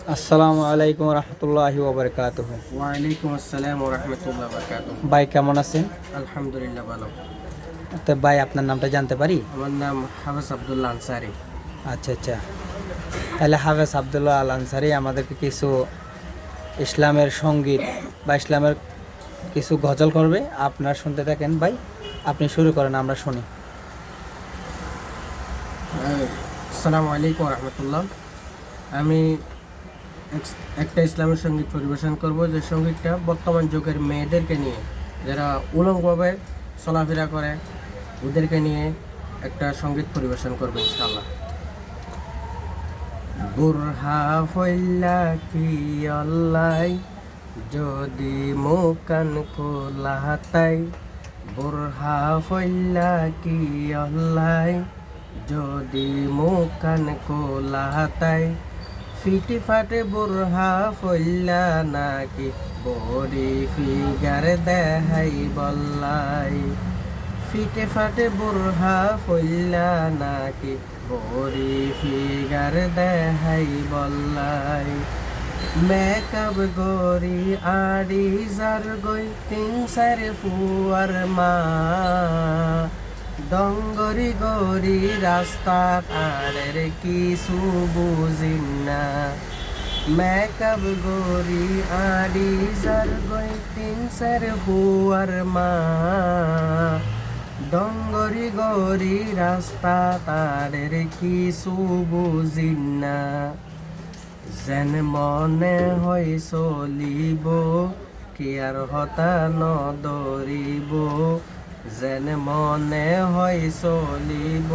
আসসালামু আলাইকুম রহমতুল্লাহি ওয়া বারাকাতুহু। ওয়ালাইকুম আসসালাম ওয়া রাহমাতুল্লাহি ওয়া বারাকাতুহু। ভাই কেমন আছেন? আলহামদুলিল্লাহ ভালো। তো ভাই আপনার নামটা জানতে পারি? আমার নাম হাফেজ আব্দুল্লাহ আনসারী। আচ্ছা আচ্ছা, তাহলে হাফেজ আবদুল্লাহ আল আনসারী আমাদেরকে কিছু ইসলামের সঙ্গীত বা ইসলামের কিছু গজল করবে। আপনার শুনতে থাকেন ভাই, আপনি শুরু করেন, আমরা শুনি। আসসালামু আলাইকুম ওয়া রাহমাতুল্লাহ। আমি একটা ইসলামের সঙ্গীত পরিবেশন করব, যে সঙ্গীতটা বর্তমান যুগের মেয়েদেরকে নিয়ে, যারা উলঙ্গভাবে চলাফেরা করে, ওদেরকে নিয়ে একটা সঙ্গীত পরিবেশন করবো ইনশাআল্লাহ। বুরহা ফইল্লা কি আল্লাহ যদি মুকান কোলাহাতাই, বুরহা ফইল্লা কি আল্লাহ যদি মুকান কোলাহাতাই, ফিটি ফাটে বুরহা ফইল্লা নাকি বড়ি ফিগার দেহাই বল্লাই, ফিটে ফাটে বুরহা ফইল্লা নাকি বড়ি ফিগার দেহাই বল্লাই, মেকআপ গরি আড়ি যার গই তিন সারে ফুয়ার মা, ডঙ্গরি গরি রাস্তা আড়ের কিছু বুঝিন না, মেকআপ গরি আড়ি যার গই তিন সারে ফুয়ার মা, ডঙ্গরি গরি রাস্তা তারের কিছু বুঝিন না, যেন মনে হয় চলিব কি আর হতা নদরিব, যেন মনে হয় চলিব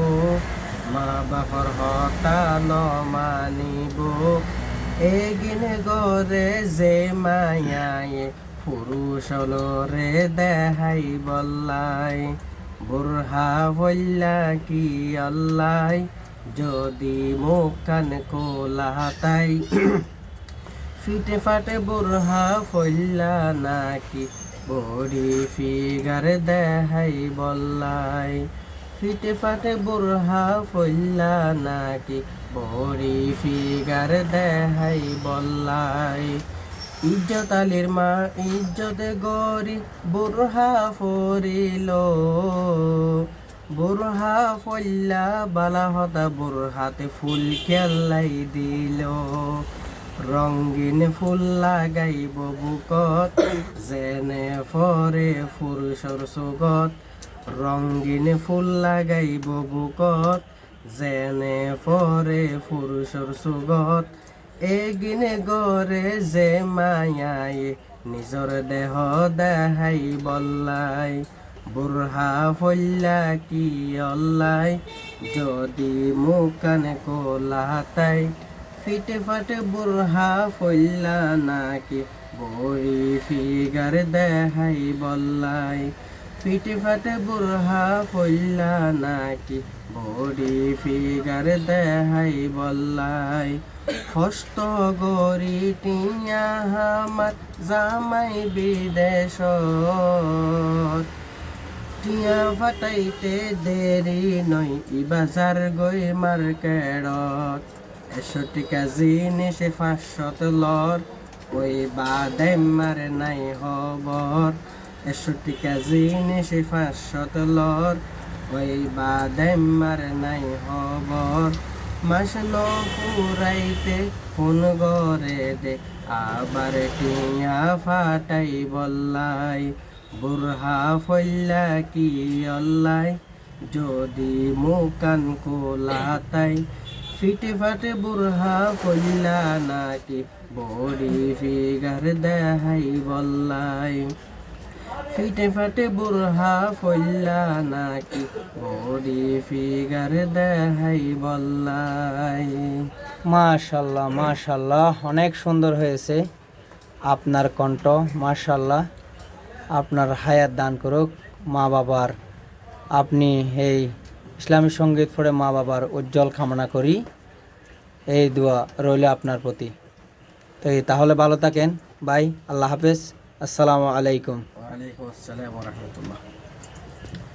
মা বাপর হতা নমানিব, এগিনে গরে যে মায়ায় পুরুষ রে দেহাই বল্লাই, বুরহা বল্লা কি আল্লাহ যদি মুখান কোলাহাতাই, ফিটে ফাটে বুরহা ফইল্লা নাকি বড়ি ফিগার দেহাই বল্লাই, ফিটে ফাটে বুরহা ফইল্লা নাকি বড়ি ফিগার দেহাই বল্লাই, ইজ্জত আলীর মা ইজ্জতে গরি বুরহা ফরিল, বুরহা ফল্লা বালা হতা বুরহাতে ফুল কেল্লাই দিল, রঙ্গিন ফুল লাগাইব বুকত যেনে ফরে পুরুষর সুগত, রঙ্গিন ফুল লাগাইব বুকত যেনে ফরে পুরুষর সুগত, এগিনে গরে যে মায়ায় নিজর দেহ দেহাই বল্লাই, বুরহা ফল্লা কি অল্লাই যদি মুখানে কোলাহাতাই, ফিটে ফাটে বুরহা ফল্লা নাকি বড়ি ফিগার দেহাই বল্লাই, ফিটে ফাটে বুরহা ফল্লা নাকি বড়ি ফিগার দেহাই বল্লাই, হস্ত গরি টিয়া হামার জামাই বিদেশ, টিয়া ফাটাইতে দেরি নয় বাজার গই মার্কেটত, 100 টাকা জিনিস 500 লর ওই বাদে মার নাই হবর, 100 টাকা জিনিস 500 লর ওই বাদে মার নাই হবর, মাস ফুরাইতে কোন গরে দে আবার টিয়া ফাটাই বল্লাই, বুরহা ফল্লা কি অল্লাই যদি মুকান কোলাতাই, ফিটে ফাটে বুরহা ফল্লা নাকি বড়ি ফিগার দেহাই বল্লাই, ফিটে ফাটে বুরহা ফল্লা নাকি বড়ি ফিগার দেহাই বল্লাই। মাশাল্লাহ মাশাল্লাহ, অনেক সুন্দর হয়েছে আপনার কণ্ঠ। মাশাল্লাহ, আপনার হায়াত দান করুক মা বাবার। আপনি এই ইসলামী সঙ্গীত পড়ে মা বাবার উজ্জ্বল কামনা করি, এই দোয়া রইল আপনার প্রতি। তো তাহলে ভালো থাকেন ভাই, আল্লাহ হাফেজ, আসসালামু আলাইকুম। ওয়ালাইকুম আসসালাম ওয়া রাহমাতুল্লাহ।